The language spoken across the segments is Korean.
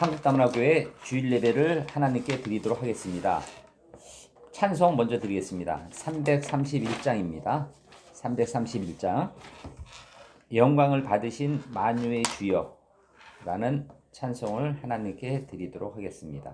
한국다문화교회 주일 예배를 하나님께 드리도록 하겠습니다. 찬송 먼저 드리겠습니다. 331장입니다. 331장 영광을 받으신 만유의 주여 라는 찬송을 하나님께 드리도록 하겠습니다.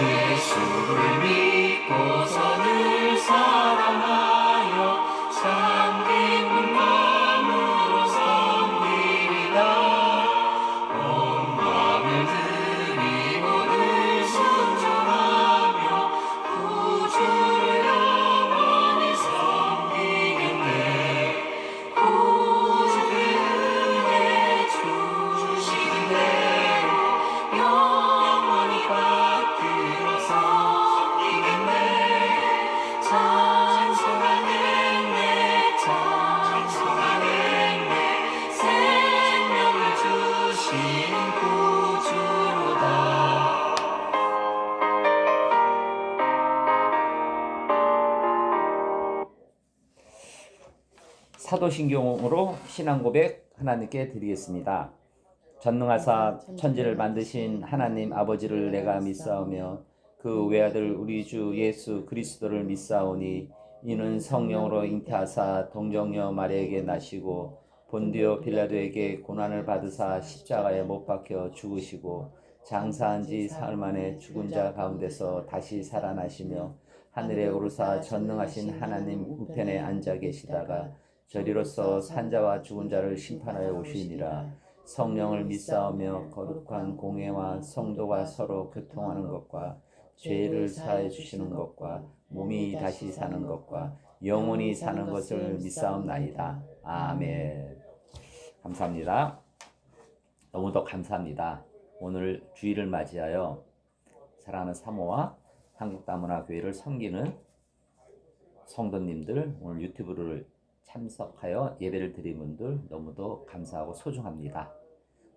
예수를 믿고서 늘 사랑하여 참 기쁜 마음으로 섬기리라. 온 마음을 드리고 늘 순종하며 구주를 영원히 섬기겠네. 구주의 은혜 주시는 대로 영원히 받들어 섬기겠네. 찬송하겠네. 찬송하겠네. 생명을 주시는 구주로다. 사도신경으로 신앙 고백 하나님께 드리겠습니다. 전능하사 천지를 만드신 하나님 아버지를 내가 믿사오며 그 외아들 우리 주 예수 그리스도를 믿사오니 이는 성령으로 잉태하사 동정녀 마리아에게 나시고 본디오 빌라도에게 고난을 받으사 십자가에 못 박혀 죽으시고 장사한 지 사흘 만에 죽은 자 가운데서 다시 살아나시며 하늘에 오르사 전능하신 하나님 우편에 앉아 계시다가 저리로서 산자와 죽은 자를 심판하여 오시니라. 성령을 믿사오며 거룩한 공회와 성도가 서로 교통하는 것과 죄를 사해 주시는 것과 몸이 다시 사는 것과 영원히 사는 것을 믿사옵나이다. 아멘. 감사합니다. 너무도 감사합니다. 오늘 주일을 맞이하여 사랑하는 사모와 한국다문화교회를 섬기는 성도님들, 오늘 유튜브를 참석하여 예배를 드린 분들 너무도 감사하고 소중합니다.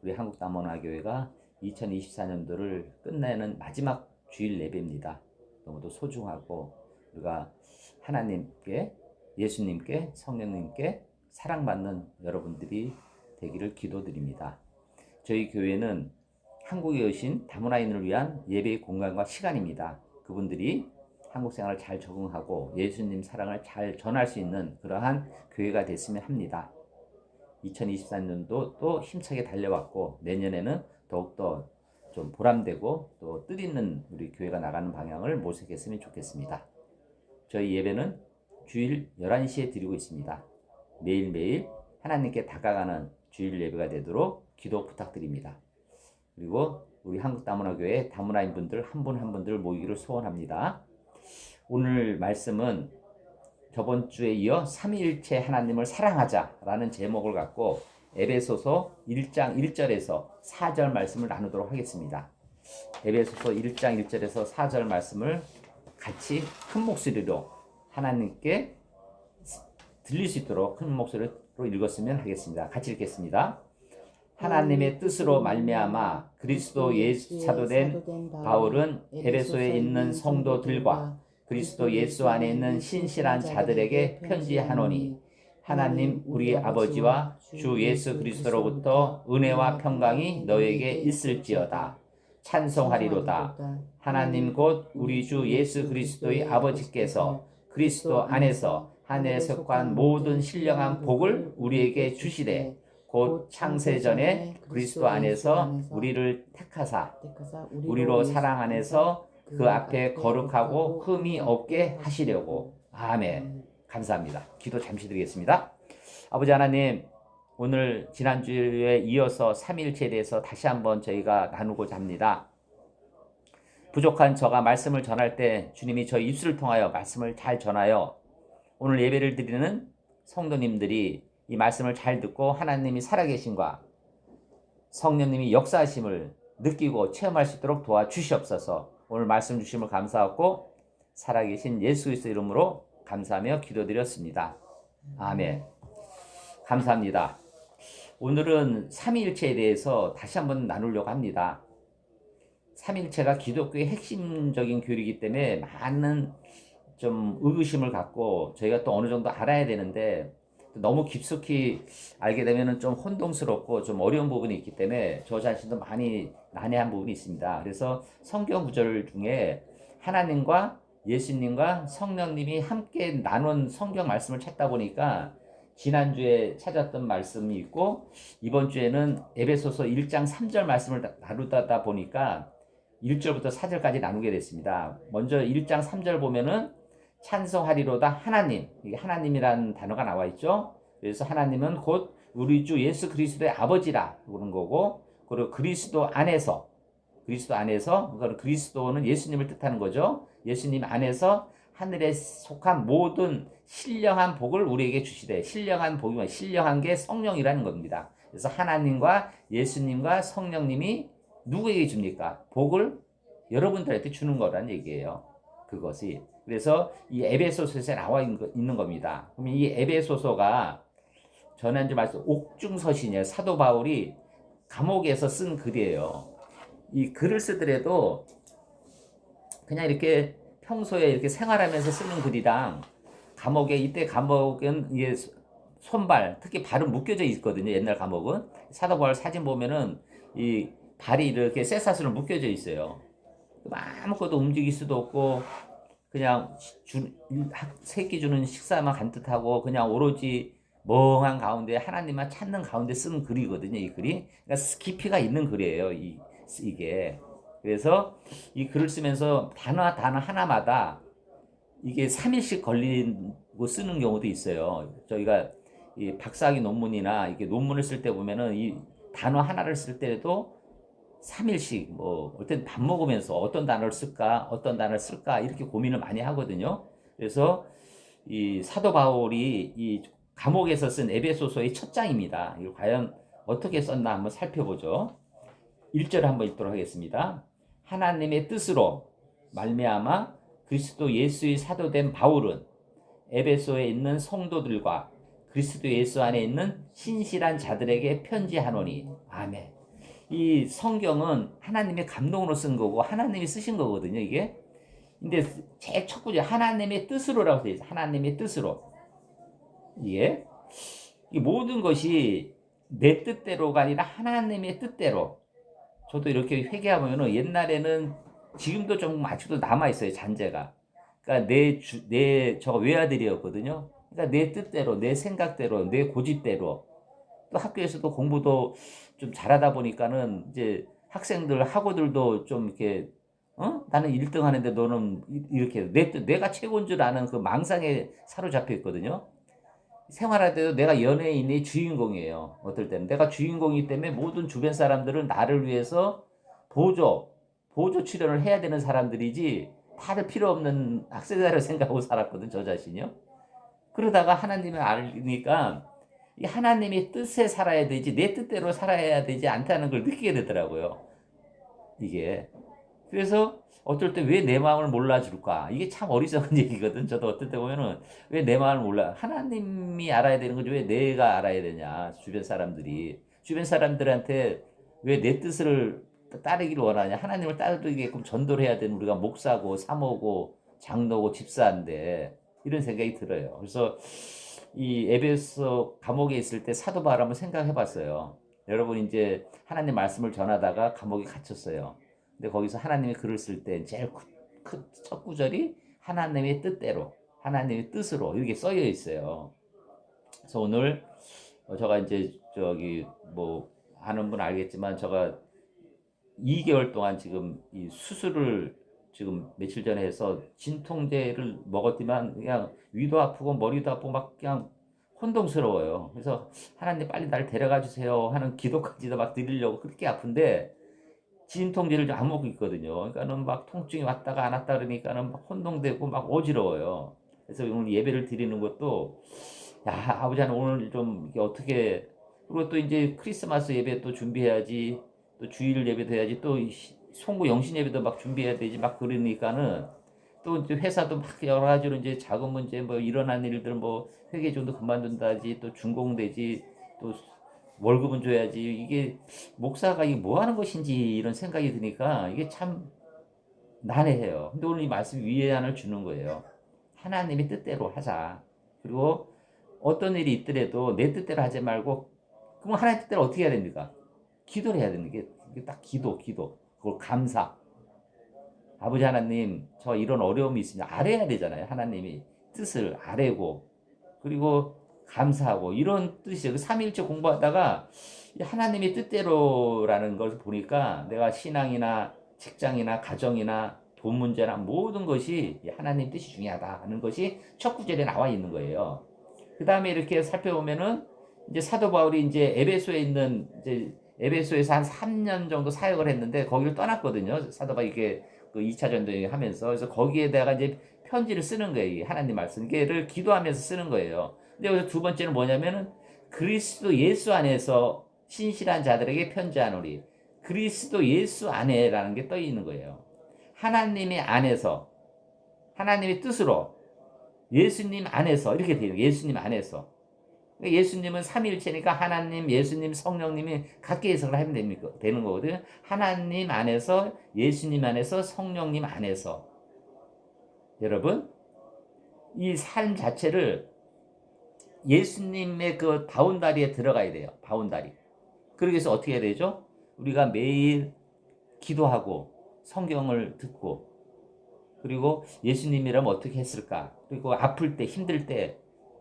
우리 한국다문화교회가 2024년도를 끝내는 마지막 주일 예배입니다. 너무도 소중하고 우리가 하나님께, 예수님께, 성령님께 사랑받는 여러분들이 되기를 기도드립니다. 저희 교회는 한국에 오신 다문화인을 위한 예배의 공간과 시간입니다. 그분들이 한국 생활을 잘 적응하고 예수님 사랑을 잘 전할 수 있는 그러한 교회가 됐으면 합니다. 2024년도 또 힘차게 달려왔고 내년에는 더욱더 좀 보람되고 또 뜻있는 우리 교회가 나가는 방향을 모색했으면 좋겠습니다. 저희 예배는 주일 11시에 드리고 있습니다. 매일매일 하나님께 다가가는 주일 예배가 되도록 기도 부탁드립니다. 그리고 우리 한국다문화교회 다문화인분들 한 분 한 분들 모이기를 소원합니다. 오늘 말씀은 저번 주에 이어 삼위일체 하나님을 사랑하자라는 제목을 갖고 에베소서 1장 1절에서 4절 말씀을 나누도록 하겠습니다. 에베소서 1장 1절에서 4절 말씀을 같이 큰 목소리로 하나님께 들릴 수 있도록 큰 목소리로 읽었으면 하겠습니다. 같이 읽겠습니다. 하나님의 뜻으로 말미암아 그리스도 예수 사도된 바울은 에베소에 있는 성도들과 그리스도 예수 안에 있는 신실한 자들에게 편지하노니 하나님 우리 아버지와 주 예수 그리스도로부터 은혜와 평강이 너에게 있을지어다. 찬송하리로다. 하나님 곧 우리 주 예수 그리스도의 아버지께서 그리스도 안에서 하늘에 속한 모든 신령한 복을 우리에게 주시되 곧 창세전에 그리스도 안에서 우리를 택하사 우리로 사랑 안에서 그 앞에 거룩하고 흠이 없게 하시려고. 아멘. 감사합니다. 기도 잠시 드리겠습니다. 아버지 하나님, 오늘 지난주에 이어서 삼위일체에 대해서 다시 한번 저희가 나누고자 합니다. 부족한 저가 말씀을 전할 때 주님이 저희 입술을 통하여 말씀을 잘 전하여 오늘 예배를 드리는 성도님들이 이 말씀을 잘 듣고 하나님이 살아계심과 성령님이 역사하심을 느끼고 체험할 수 있도록 도와주시옵소서. 오늘 말씀 주심을 감사하고 살아계신 예수 그리스도 이름으로 감사하며 기도드렸습니다. 아멘. 감사합니다. 오늘은 삼위일체에 대해서 다시 한번 나누려고 합니다. 삼위일체가 기독교의 핵심적인 교리이기 때문에 많은 좀 의구심을 갖고 저희가 또 어느 정도 알아야 되는데 너무 깊숙이 알게 되면 좀 혼동스럽고 좀 어려운 부분이 있기 때문에 저 자신도 많이 난해한 부분이 있습니다. 그래서 성경 구절 중에 하나님과 예수님과 성령님이 함께 나눈 성경 말씀을 찾다 보니까 지난주에 찾았던 말씀이 있고 이번 주에는 에베소서 1장 3절 말씀을 다루다 보니까 1절부터 4절까지 나누게 됐습니다. 먼저 1장 3절 보면은 찬송하리로다 하나님, 이게 하나님이라는 단어가 나와 있죠. 그래서 하나님은 곧 우리 주 예수 그리스도의 아버지라 그런 거고, 그리고 그리스도 안에서 그러니까 그리스도는 예수님을 뜻하는 거죠. 예수님 안에서 하늘에 속한 모든 신령한 복을 우리에게 주시되, 신령한 복이 신령한 게 성령이라는 겁니다. 그래서 하나님과 예수님과 성령님이 누구에게 줍니까? 복을 여러분들한테 주는 거란 얘기예요. 그것이. 그래서 이 에베소서에 나와 있는 겁니다. 그러면 이 에베소서가 전한주 말씀 옥중서신이에요. 사도 바울이 감옥에서 쓴 글이에요. 이 글을 쓰더라도 그냥 이렇게 평소에 이렇게 생활하면서 쓰는 글이랑 감옥에, 이때 감옥은 이게 손발, 특히 발은 묶여져 있거든요. 옛날 감옥은. 사도 바울 사진 보면은 이 발이 이렇게 쇠사슬로 묶여져 있어요. 아무것도 움직일 수도 없고 그냥 새끼 주는 식사만 간뜻하고 그냥 오로지 멍한 가운데 하나님만 찾는 가운데 쓴 글이거든요. 이 글이. 그러니까 깊이가 있는 글이에요. 이게. 그래서 이 글을 쓰면서 단어 하나마다 이게 3일씩 걸리고 쓰는 경우도 있어요. 저희가 이 박사학위 논문이나 이게 논문을 쓸 때 보면은 이 단어 하나를 쓸 때도 3일씩 뭐 어떤 밥 먹으면서 어떤 단어를 쓸까 이렇게 고민을 많이 하거든요. 그래서 이 사도 바울이 이 감옥에서 쓴 에베소서의 첫 장입니다. 이걸 과연 어떻게 썼나 한번 살펴보죠. 1절 한번 읽도록 하겠습니다. 하나님의 뜻으로 말미암아 그리스도 예수의 사도된 바울은 에베소에 있는 성도들과 그리스도 예수 안에 있는 신실한 자들에게 편지하노니. 아멘. 이 성경은 하나님의 감동으로 쓴 거고 하나님이 쓰신 거거든요, 이게. 근데 제일 첫 구절 하나님의 뜻으로라고 되어 있어요. 하나님의 뜻으로. 이게 이 모든 것이 내 뜻대로가 아니라 하나님의 뜻대로. 저도 이렇게 회개하면은 옛날에는 지금도 좀 아직도 남아 있어요, 잔재가. 그러니까 저가 외아들이었거든요. 그러니까 내 뜻대로, 내 생각대로, 내 고집대로. 또 학교에서도 공부도 좀 잘하다 보니까는 이제 학우들도 좀 이렇게 나는 1등 하는데 너는 이렇게 내가 최고인 줄 아는 그 망상에 사로잡혀 있거든요. 생활할 때도 내가 연예인의 주인공이에요. 어떨 때는 내가 주인공이기 때문에 모든 주변 사람들은 나를 위해서 보조 출연을 해야 되는 사람들이지 다들 필요 없는 학생이라고 생각하고 살았거든, 저 자신이요. 그러다가 하나님을 알니까 이 하나님의 뜻에 살아야 되지 내 뜻대로 살아야 되지 않다는 걸 느끼게 되더라고요. 이게. 그래서 어떨 때 왜 내 마음을 몰라줄까? 이게 참 어리석은 얘기거든. 저도 어떨 때 보면은 왜 내 마음을 몰라? 하나님이 알아야 되는 거지 왜 내가 알아야 되냐? 주변 사람들한테 왜 내 뜻을 따르기를 원하냐? 하나님을 따르게끔 전도를 해야 되는 우리가 목사고 사모고 장로고 집사인데 이런 생각이 들어요. 그래서 이 에베소 감옥에 있을 때 사도 바울 한번 생각해 봤어요. 여러분 이제 하나님 말씀을 전하다가 감옥에 갇혔어요. 근데 거기서 하나님이 글을 쓸 때 제일 첫 구절이 하나님의 뜻대로, 하나님의 뜻으로 이렇게 써여 있어요. 그래서 오늘 제가 이제 저기 뭐 하는 분 알겠지만 제가 2개월 동안 지금 이 수술을 지금 며칠 전에 해서 진통제를 먹었지만 그냥 위도 아프고 머리도 아프고 막 그냥 혼동스러워요. 그래서 하나님 빨리 날 데려가 주세요 하는 기도까지도 막 드리려고 그렇게 아픈데 진통제를 안 먹고 있거든요. 그러니까는 막 통증이 왔다가 안 왔다 그러니까는 막 혼동되고 막 어지러워요. 그래서 오늘 예배를 드리는 것도 야 아버지 하나 오늘 좀 이게 어떻게 그리고 또 이제 크리스마스 예배 또 준비해야지 또 주일 예배도 해야지 또 송구 영신 예배도 막 준비해야 되지 막 그러니까는 또 이제 회사도 막 여러 가지로 이제 작은 문제 뭐 일어난 일들 뭐 회계조도 그만둔다지 또 준공되지 또 월급은 줘야지 이게 목사가 이게 뭐 하는 것인지 이런 생각이 드니까 이게 참 난해해요. 근데 오늘 이 말씀이 위안을 주는 거예요. 하나님의 뜻대로 하자. 그리고 어떤 일이 있더라도 내 뜻대로 하지 말고 그럼 하나님 뜻대로 어떻게 해야 됩니까? 기도를 해야 되는 게 딱 기도. 그걸 감사. 아버지 하나님, 저 이런 어려움이 있으면 알아야 되잖아요. 하나님이 뜻을 아뢰고 그리고 감사하고 이런 뜻이에요. 그 삼일째 공부하다가 하나님의 뜻대로라는 걸 보니까 내가 신앙이나 직장이나 가정이나 돈 문제나 모든 것이 하나님 뜻이 중요하다 하는 것이 첫 구절에 나와 있는 거예요. 그 다음에 이렇게 살펴보면은 이제 사도 바울이 이제 에베소에 있는 이제 에베소에서 한 3년 정도 사역을 했는데 거기를 떠났거든요. 사도 바울이 이게 그 2차 전도행 하면서 그래서 거기에다가 이제 편지를 쓰는 거예요. 하나님 말씀을 기도하면서 쓰는 거예요. 근데 여기서 두 번째는 뭐냐면은 그리스도 예수 안에서 신실한 자들에게 편지하노리. 그리스도 예수 안에라는 게 떠 있는 거예요. 하나님의 안에서 하나님의 뜻으로 예수님 안에서 이렇게 돼요. 예수님 안에서. 예수님은 삼위일체니까 하나님, 예수님, 성령님이 각기 해석을 하면 되는 거거든요. 하나님 안에서, 예수님 안에서, 성령님 안에서. 여러분, 이 삶 자체를 예수님의 그 바운다리에 들어가야 돼요. 바운다리. 그러기 위해서 어떻게 해야 되죠? 우리가 매일 기도하고 성경을 듣고 그리고 예수님이라면 어떻게 했을까? 그리고 아플 때 힘들 때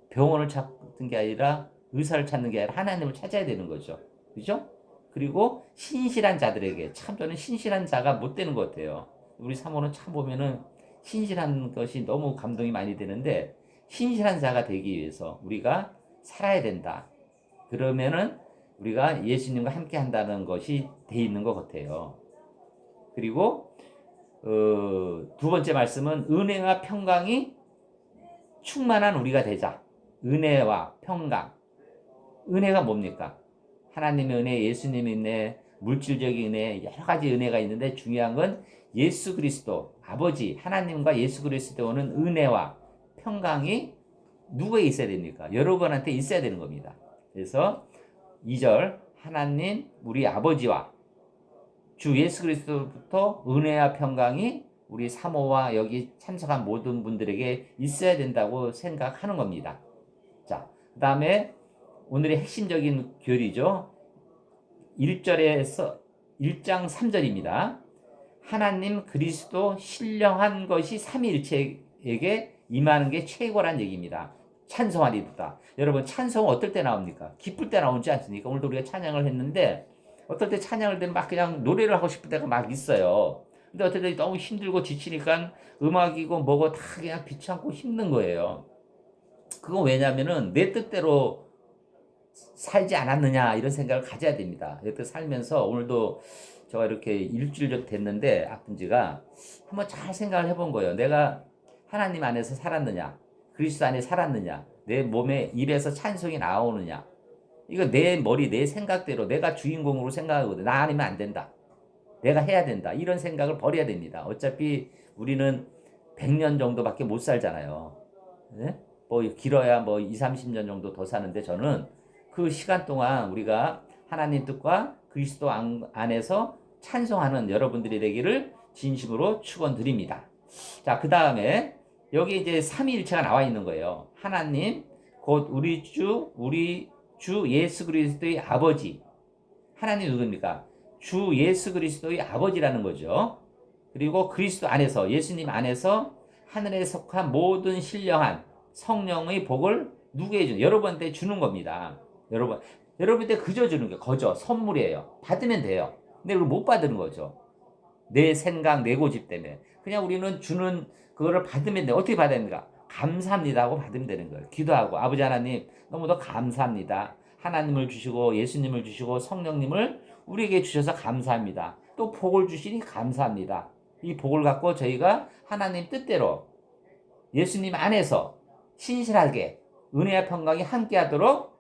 병원을 찾는 게 아니라 의사를 찾는 게 아니라 하나님을 찾아야 되는 거죠. 그죠? 그리고 신실한 자들에게 참 저는 신실한 자가 못 되는 것 같아요. 우리 사모는 참 보면은 신실한 것이 너무 감동이 많이 되는데 신실한 자가 되기 위해서 우리가 살아야 된다. 그러면은 우리가 예수님과 함께 한다는 것이 돼 있는 것 같아요. 그리고 두 번째 말씀은 은혜와 평강이 충만한 우리가 되자. 은혜와 평강. 은혜가 뭡니까? 하나님의 은혜, 예수님의 은혜, 물질적인 은혜, 여러 가지 은혜가 있는데 중요한 건 예수 그리스도, 아버지, 하나님과 예수 그리스도 오는 은혜와 평강이 누구에 있어야 됩니까? 여러분한테 있어야 되는 겁니다. 그래서 2절 하나님 우리 아버지와 주 예수 그리스도부터 은혜와 평강이 우리 사모와 여기 참석한 모든 분들에게 있어야 된다고 생각하는 겁니다. 자, 그 다음에 오늘의 핵심적인 교리죠. 1절에서 1장 3절입니다. 하나님 그리스도 신령한 것이 삼위일체에게 임하는 게 최고란 얘기입니다. 찬송하리로다. 여러분 찬송은 어떨 때 나옵니까? 기쁠 때 나오지 않습니까? 오늘도 우리가 찬양을 했는데 어떨 때 찬양을 되면 막 그냥 노래를 하고 싶을 때가 막 있어요. 근데 어떨 때 너무 힘들고 지치니까 음악이고 뭐고 다 그냥 귀찮고 힘든 거예요. 그건 왜냐면은 내 뜻대로 살지 않았느냐 이런 생각을 가져야 됩니다. 이렇게 살면서 오늘도 제가 이렇게 일주일 됐는데 아픈 지가 한번 잘 생각을 해본 거예요. 내가 하나님 안에서 살았느냐 그리스도 안에 살았느냐 내 몸에 입에서 찬송이 나오느냐. 이거 내 머리 내 생각대로 내가 주인공으로 생각하거든. 나 아니면 안 된다. 내가 해야 된다. 이런 생각을 버려야 됩니다. 어차피 우리는 100년 정도밖에 못 살잖아요. 네? 뭐 길어야 뭐 2, 30년 정도 더 사는데 저는 그 시간 동안 우리가 하나님 뜻과 그리스도 안에서 찬송하는 여러분들이 되기를 진심으로 축원드립니다. 자, 그 다음에 여기 이제 삼위일체가 나와 있는 거예요. 하나님, 곧 우리 주 예수 그리스도의 아버지. 하나님 누굽니까? 주 예수 그리스도의 아버지라는 거죠. 그리고 그리스도 안에서, 예수님 안에서 하늘에 속한 모든 신령한 성령의 복을 누구에게 주는? 여러분한테 주는 겁니다. 여러분한테 그저 주는 게 거저 선물이에요. 받으면 돼요. 근데 그걸 못 받는 거죠. 내 생각, 내 고집 때문에. 그냥 우리는 주는 그거를 받으면 돼. 어떻게 받아야 됩니까? 감사합니다 하고 받으면 되는 거예요. 기도하고 아버지 하나님 너무도 감사합니다. 하나님을 주시고 예수님을 주시고 성령님을 우리에게 주셔서 감사합니다. 또 복을 주시니 감사합니다. 이 복을 갖고 저희가 하나님 뜻대로 예수님 안에서 신실하게 은혜와 평강이 함께하도록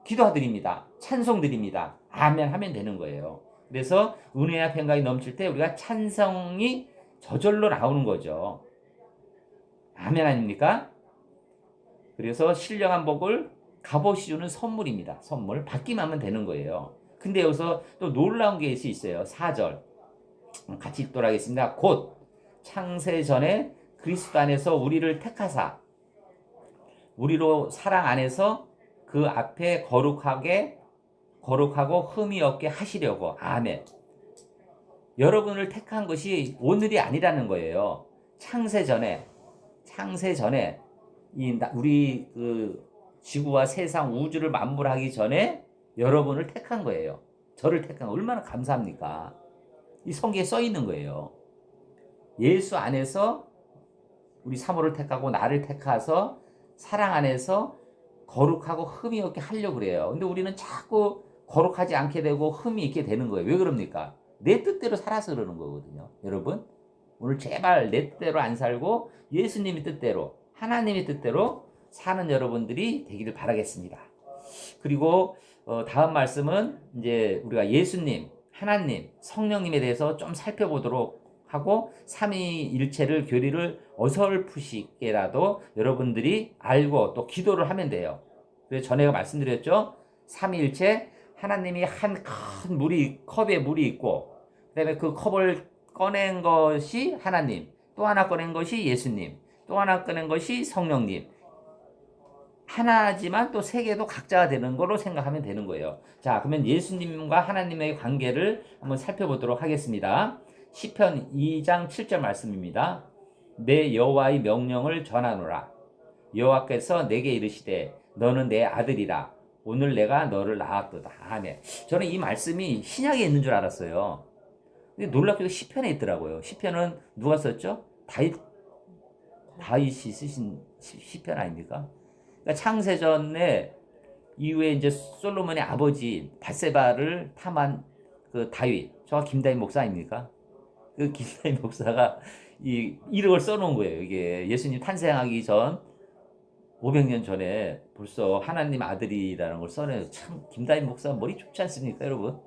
기도드립니다. 찬송드립니다. 아멘 하면 되는 거예요. 그래서 은혜와 평강이 넘칠 때 우리가 찬성이 저절로 나오는 거죠. 아멘 아닙니까? 그래서 신령한 복을 값없이 주는 선물입니다. 선물 받기만 하면 되는 거예요. 근데 여기서 또 놀라운 게 있어요. 4절 같이 읽도록 하겠습니다. 곧 창세 전에 그리스도 안에서 우리를 택하사 우리로 사랑 안에서 그 앞에 거룩하고 흠이 없게 하시려고. 아멘. 여러분을 택한 것이 오늘이 아니라는 거예요. 창세 전에 우리 그 지구와 세상 우주를 만물하기 전에 여러분을 택한 거예요. 저를 택한 거 얼마나 감사합니까? 이 성경에 써 있는 거예요. 예수 안에서 우리 사모를 택하고 나를 택하서 사랑 안에서 거룩하고 흠이 없게 하려고 그래요. 근데 우리는 자꾸 거룩하지 않게 되고 흠이 있게 되는 거예요. 왜 그럽니까? 내 뜻대로 살아서 그러는 거거든요. 여러분 오늘 제발 내 뜻대로 안 살고 예수님의 뜻대로 하나님의 뜻대로 사는 여러분들이 되기를 바라겠습니다. 그리고 다음 말씀은 이제 우리가 예수님, 하나님, 성령님에 대해서 좀 살펴보도록 하고 삼위일체를 교리를 어설프시게라도 여러분들이 알고 또 기도를 하면 돼요. 그래서 전에 말씀드렸죠. 삼위일체 하나님이 한 큰 컵에 물이 있고 그다음에 그 컵을 꺼낸 것이 하나님, 또 하나 꺼낸 것이 예수님, 또 하나 꺼낸 것이 성령님. 하나지만 또 세 개도 각자가 되는 거로 생각하면 되는 거예요. 자, 그러면 예수님과 하나님의 관계를 한번 살펴보도록 하겠습니다. 시편 2장 7절 말씀입니다. 내 여호와의 명령을 전하노라. 여호와께서 내게 이르시되 너는 내 아들이라. 오늘 내가 너를 낳았도다. 아멘. 저는 이 말씀이 신약에 있는 줄 알았어요. 근데 놀랍게도 시편에 있더라고요. 시편은 누가 썼죠? 다윗이 쓰신 시편 아닙니까? 그러니까 창세전에 이후에 이제 솔로몬의 아버지 밧세바를 탐한 그 다윗, 저가 김다윗 목사 아닙니까? 그 김다윗 목사가 이 이름을 써놓은 거예요. 이게 예수님 탄생하기 전 500년 전에 벌써 하나님 아들이라는 걸 써내요. 참 김다윗 목사 머리 좋지 않습니까, 여러분?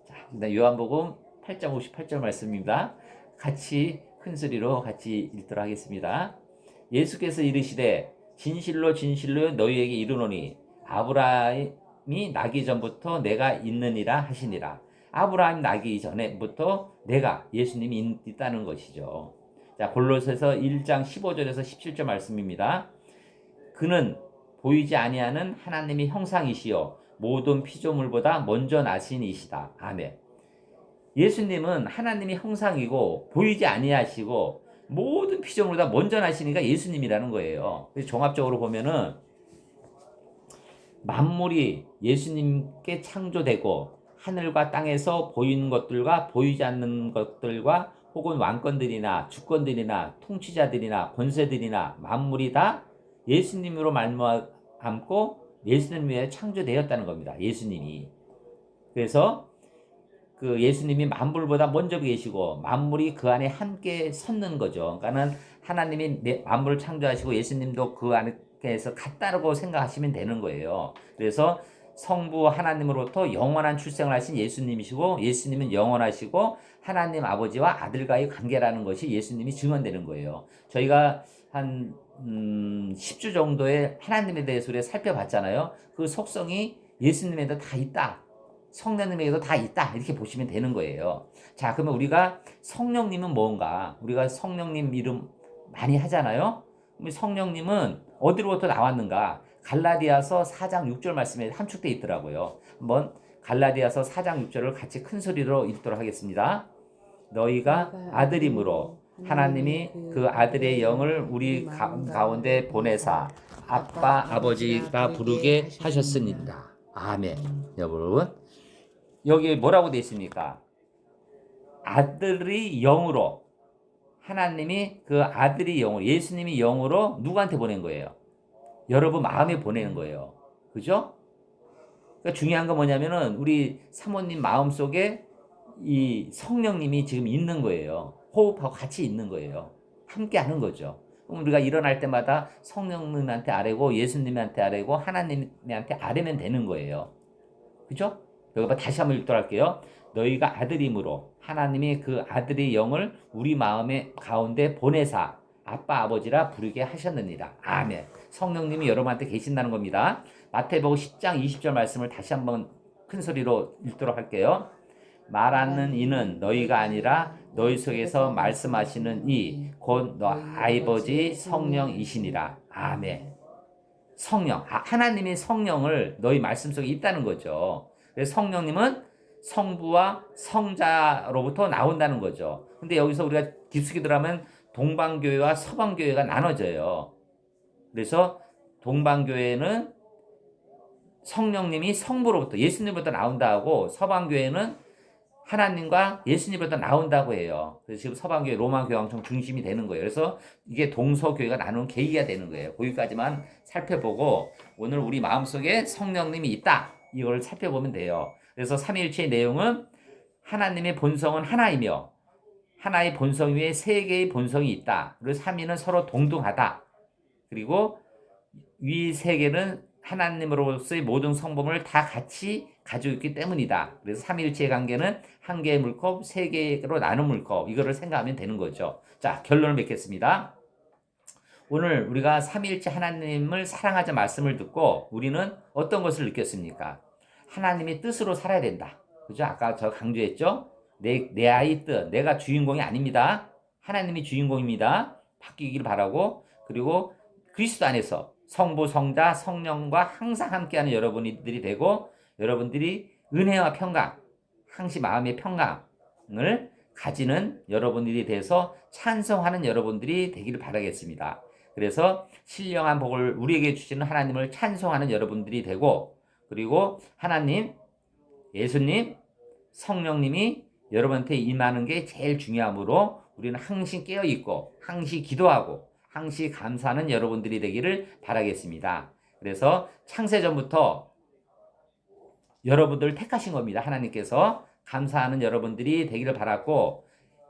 자, 요한복음 8장 58절 말씀입니다. 같이 큰 소리로 같이 읽도록 하겠습니다. 예수께서 이르시되 진실로 진실로 너희에게 이르노니 아브라함이 나기 전부터 내가 있느니라 하시니라. 아브라함 나기 전에부터 내가 예수님이 있다는 것이죠. 자, 골로새서 1장 15절에서 17절 말씀입니다. 그는 보이지 아니하는 하나님의 형상이시요 모든 피조물보다 먼저 나신 이시다. 아멘. 예수님은 하나님의 형상이고 보이지 아니하시고 모든 피조물보다 먼저 나시니까 예수님이라는 거예요. 그래서 종합적으로 보면은 만물이 예수님께 창조되고 하늘과 땅에서 보이는 것들과 보이지 않는 것들과 혹은 왕권들이나 주권들이나 통치자들이나 권세들이나 만물이 다 예수님으로 말미암고 예수님 위해 창조되었다는 겁니다. 예수님이. 그래서 그 예수님이 만물보다 먼저 계시고 만물이 그 안에 함께 섰는 거죠. 그러니까는 하나님이 만물을 창조하시고 예수님도 그 안에 그래서 같다라고 생각하시면 되는 거예요. 그래서 성부 하나님으로부터 영원한 출생을 하신 예수님이시고 예수님은 영원하시고 하나님 아버지와 아들과의 관계라는 것이 예수님이 증언되는 거예요. 저희가 한 10주 정도의 하나님에 대해서 우리가 살펴봤잖아요. 그 속성이 예수님에도 다 있다. 성령님에게도 다 있다. 이렇게 보시면 되는 거예요. 자, 그러면 우리가 성령님은 뭔가? 우리가 성령님 이름 많이 하잖아요. 그럼 성령님은 어디로부터 나왔는가? 갈라디아서 4장 6절 말씀에 함축되어 있더라고요. 한번 갈라디아서 4장 6절을 같이 큰 소리로 읽도록 하겠습니다. 너희가 아들임으로 하나님이 그 아들의 영을 우리 가운데 보내사 아빠 아버지가 부르게 하셨습니다. 아멘. 여러분 여기 뭐라고 되어 있습니까? 아들이 영으로 하나님이 그 아들이 영으로 예수님이 영으로 누구한테 보낸 거예요? 여러분 마음에 보내는 거예요. 그죠? 그러니까 중요한 건 뭐냐면은 우리 사모님 마음속에 이 성령님이 지금 있는 거예요. 호흡하고 같이 있는 거예요. 함께 하는 거죠. 그럼 우리가 일어날 때마다 성령님한테 아뢰고 예수님한테 아뢰고 하나님한테 아뢰면 되는 거예요. 그죠? 여기 다시 한번 읽도록 할게요. 너희가 아들임으로 하나님이 그 아들의 영을 우리 마음의 가운데 보내사 아빠 아버지라 부르게 하셨느니라. 아멘. 성령님이 여러분한테 계신다는 겁니다. 마태복음 10장 20절 말씀을 다시 한번 큰 소리로 읽도록 할게요. 말하는 이는 너희가 아니라 너희 속에서 말씀하시는 이 곧 너 아버지 성령이시니라. 아멘. 성령, 하나님의 성령을 너희 말씀 속에 있다는 거죠. 그래서 성령님은 성부와 성자로부터 나온다는 거죠. 근데 여기서 우리가 깊숙이 들어가면 동방교회와 서방교회가 나눠져요. 그래서 동방교회는 성령님이 성부로부터 예수님부터 나온다고 서방교회는 하나님과 예수님부터 나온다고 해요. 그래서 지금 서방교회 로마교회 엄청 중심이 되는 거예요. 그래서 이게 동서교회가 나누는 계기가 되는 거예요. 거기까지만 살펴보고 오늘 우리 마음속에 성령님이 있다. 이걸 살펴보면 돼요. 그래서 삼위일체의 내용은 하나님의 본성은 하나이며 하나의 본성 위에 세 개의 본성이 있다. 그리고 삼위는 서로 동등하다. 그리고 위 세 개는 하나님으로서의 모든 성품을 다 같이 가지고 있기 때문이다. 그래서 삼위일체의 관계는 한 개의 물컵, 세 개로 나눈 물컵. 이거를 생각하면 되는 거죠. 자, 결론을 맺겠습니다. 오늘 우리가 삼위일체 하나님을 사랑하자 말씀을 듣고 우리는 어떤 것을 느꼈습니까? 하나님의 뜻으로 살아야 된다. 그죠? 아까 저 강조했죠? 내 아이 뜻, 내가 주인공이 아닙니다. 하나님이 주인공입니다. 바뀌기를 바라고 그리고 그리스도 안에서 성부, 성자, 성령과 항상 함께하는 여러분들이 되고 여러분들이 은혜와 평강, 항시 마음의 평강을 가지는 여러분들이 돼서 찬송하는 여러분들이 되기를 바라겠습니다. 그래서 신령한 복을 우리에게 주시는 하나님을 찬송하는 여러분들이 되고 그리고 하나님, 예수님, 성령님이 여러분한테 임하는 게 제일 중요하므로 우리는 항시 깨어있고 항시 기도하고 항시 감사하는 여러분들이 되기를 바라겠습니다. 그래서 창세전부터 여러분들을 택하신 겁니다. 하나님께서 감사하는 여러분들이 되기를 바랐고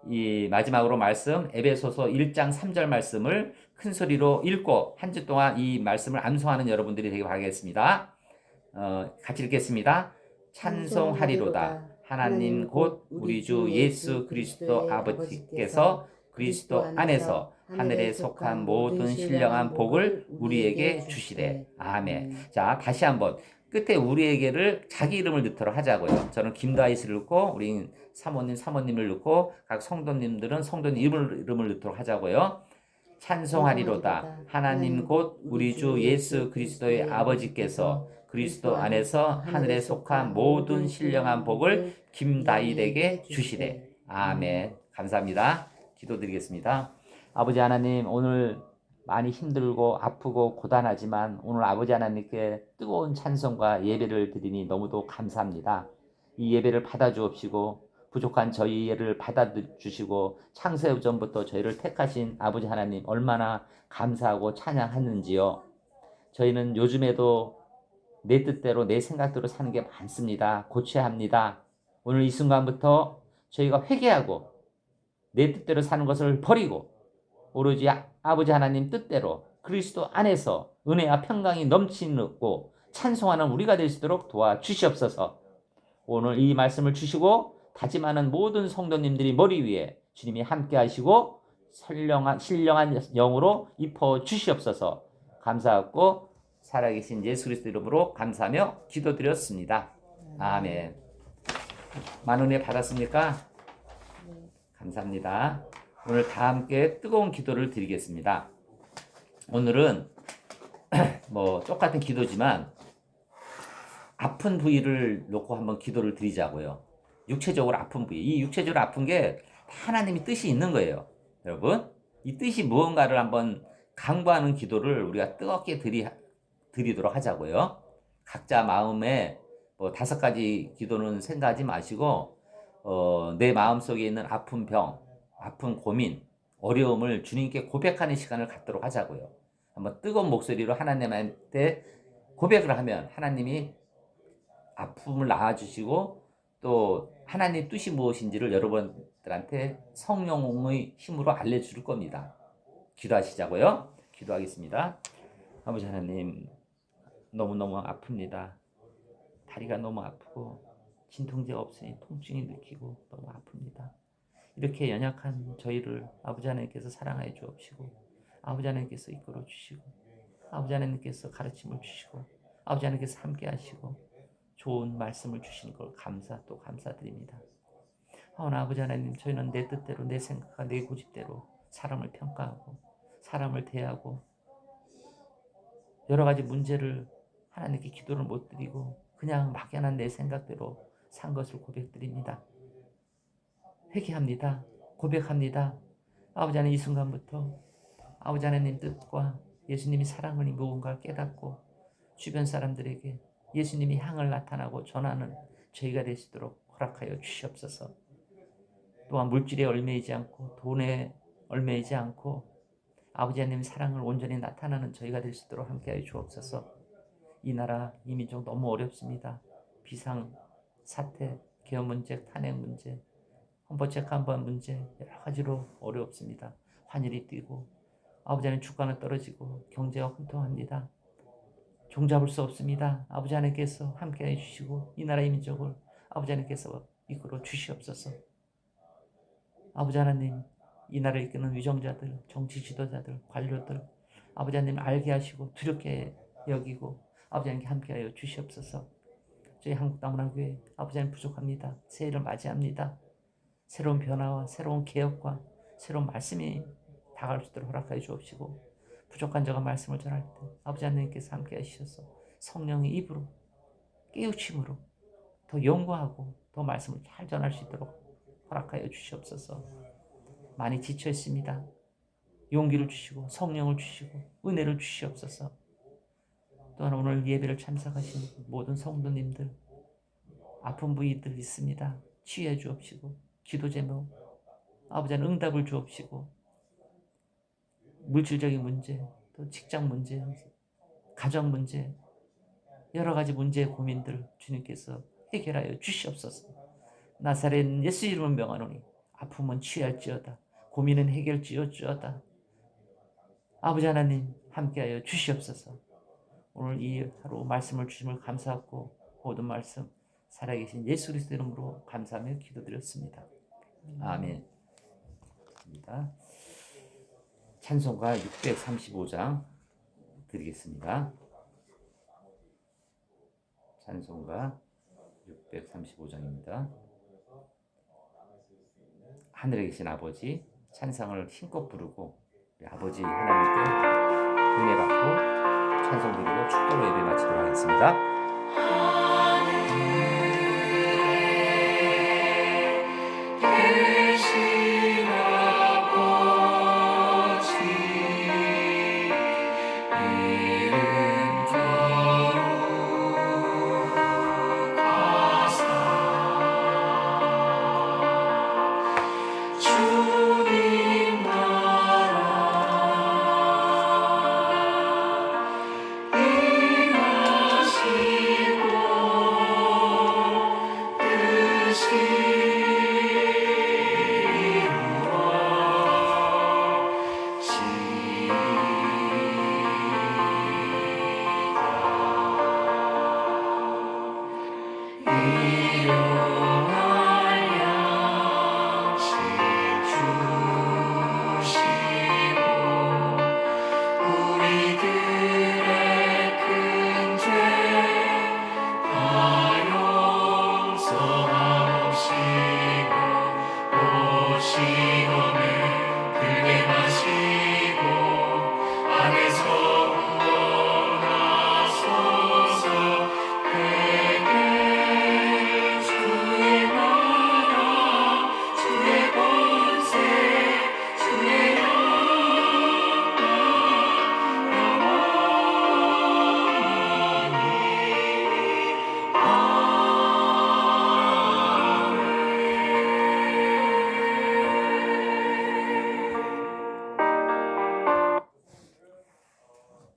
이 마지막으로 말씀 에베소서 1장 3절 말씀을 큰 소리로 읽고 한 주 동안 이 말씀을 암송하는 여러분들이 되길 바라겠습니다. 같이 읽겠습니다. 찬송하리로다. 하나님 곧 우리 주 예수 그리스도 아버지께서 그리스도 안에서 하늘에 속한 모든 신령한 복을 우리에게 주시되. 아멘. 자, 다시 한번 끝에 우리에게를 자기 이름을 넣도록 하자고요. 저는 김다희씨를 넣고 우리 사모님을 넣고 각 성도님들은 성도님 이름을 넣도록 하자고요. 찬송하리로다. 하나님 곧 우리 주 예수 그리스도의 아버지께서 그리스도 안에서 하늘에 속한 모든 신령한 복을 김다희에게 주시되. 아멘. 감사합니다. 기도드리겠습니다. 아버지 하나님, 오늘 많이 힘들고 아프고 고단하지만 오늘 아버지 하나님께 뜨거운 찬송과 예배를 드리니 너무도 감사합니다. 이 예배를 받아주옵시고 부족한 저희를 받아주시고 창세전부터 저희를 택하신 아버지 하나님 얼마나 감사하고 찬양하는지요. 저희는 요즘에도 내 뜻대로 내 생각대로 사는 게 많습니다. 고쳐야 합니다. 오늘 이 순간부터 저희가 회개하고 내 뜻대로 사는 것을 버리고 오로지 아버지 하나님 뜻대로 그리스도 안에서 은혜와 평강이 넘치고 찬송하는 우리가 될 수 있도록 도와주시옵소서. 오늘 이 말씀을 주시고 다짐하는 모든 성도님들이 머리 위에 주님이 함께 하시고 신령한 영으로 입어 주시옵소서. 감사하고 살아계신 예수 그리스도 이름으로 감사하며 기도드렸습니다. 아멘. 많은 은혜 받았습니까? 감사합니다. 오늘 다 함께 뜨거운 기도를 드리겠습니다. 오늘은 똑같은 기도지만 아픈 부위를 놓고 한번 기도를 드리자고요. 육체적으로 아픈 부위. 이 육체적으로 아픈 게 하나님이 뜻이 있는 거예요. 여러분, 이 뜻이 무언가를 한번 강구하는 기도를 우리가 뜨겁게 드리도록 하자고요. 각자 마음에 5가지 기도는 생각하지 마시고 내 마음속에 있는 아픈 병, 아픈 고민, 어려움을 주님께 고백하는 시간을 갖도록 하자고요. 한번 뜨거운 목소리로 하나님한테 고백을 하면 하나님이 아픔을 나아주시고 또 하나님의 뜻이 무엇인지를 여러분들한테 성령의 힘으로 알려줄 겁니다. 기도하시자고요. 기도하겠습니다. 아버지 하나님, 너무너무 아픕니다. 다리가 너무 아프고 진통제가 없으니 통증이 느끼고 너무 아픕니다. 이렇게 연약한 저희를 아버지 하나님께서 사랑하여 주옵시고 아버지 하나님께서 이끌어 주시고 아버지 하나님께서 가르침을 주시고 아버지 하나님께서 함께 하시고 좋은 말씀을 주시는 걸 감사드립니다. 아버지 하나님, 저희는 내 뜻대로 내 생각과 내 고집대로 사람을 평가하고 사람을 대하고 여러 가지 문제를 하나님께 기도를 못 드리고 그냥 막연한 내 생각대로 산 것을 고백드립니다. 회개합니다. 고백합니다. 아버지 하나님, 이 순간부터 아버지 하나님 뜻과 예수님이 사랑을 무언가 깨닫고 주변 사람들에게 예수님이 향을 나타나고 전하는 저희가 될 수 있도록 허락하여 주시옵소서. 또한 물질에 얽매이지 않고 돈에 얽매이지 않고 아버지 하나님 사랑을 온전히 나타나는 저희가 될 수 있도록 함께하여 주옵소서. 이 나라 이 민족 너무 어렵습니다. 비상 사태, 개헌 문제, 탄핵 문제, 헌법 재판관 문제 여러 가지로 어렵습니다. 환율이 뛰고 아버지 하나님 주가는 떨어지고 경제가 혼통합니다. 종잡을 수 없습니다. 아버지 하나님께서 함께해 주시고 이 나라의 민족을 아버지 하나님께서 이끌어 주시옵소서. 아버지 하나님, 이 나라를 이끄는 위정자들, 정치 지도자들, 관료들 아버지 하나님 알게 하시고 두렵게 여기고 아버지 하나님께 함께하여 주시옵소서. 저희 한국당문화교회 아버지 하나님 부족합니다. 새해를 맞이합니다. 새로운 변화와 새로운 개혁과 새로운 말씀이 다가올 수 있도록 허락하여 주옵시고 부족한 자가 말씀을 전할 때 아버지 하나님께서 함께 하셔서 성령의 입으로 깨우침으로 더 연구하고 더 말씀을 잘 전할 수 있도록 허락하여 주시옵소서. 많이 지쳐 있습니다. 용기를 주시고 성령을 주시고 은혜를 주시옵소서. 또한 오늘 예배를 참석하신 모든 성도님들 아픈 부위들 있습니다. 치유해 주옵시고 기도 제목 아버지 하나님 응답을 주옵시고 물질적인 문제, 또 직장 문제, 가정 문제, 여러 가지 문제의 고민들 주님께서 해결하여 주시옵소서. 나사렛 예수 이름을 명하노니 아픔은 취할지어다. 고민은 해결지어다. 아버지 하나님 함께하여 주시옵소서. 오늘 이 하루 말씀을 주심을 감사하고 모든 말씀 살아계신 예수 그리스도 이름으로 감사하며 기도드렸습니다. 아멘. 찬송가 635장 드리겠습니다. 찬송가 635장입니다. 하늘에 계신 아버지, 찬송을 힘껏 부르고 우리 아버지 하나님께 은혜 받고 찬송 드리고 축도로 예배 마치도록 하겠습니다. 주님 나라 임하시 일용할 양식 주시고 우리들의 큰 죄 다 용서하옵시고 또 시험에 들게 마시고 안에서 구원하소서. 내게 주의 나라 주의 권세 주의 영광 영원히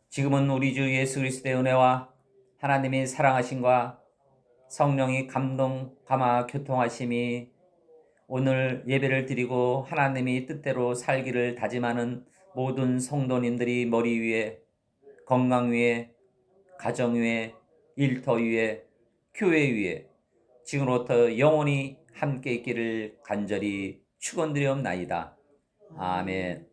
지금은 우리 주 예수 그리스도의 은혜와 하나님의 사랑하심과 성령의 감동, 감화, 교통하심이 오늘 예배를 드리고 하나님의 뜻대로 살기를 다짐하는 모든 성도님들이 머리 위에, 건강 위에, 가정 위에, 일터 위에, 교회 위에 지금부터 영원히 함께 있기를 간절히 축원드리옵나이다. 아멘.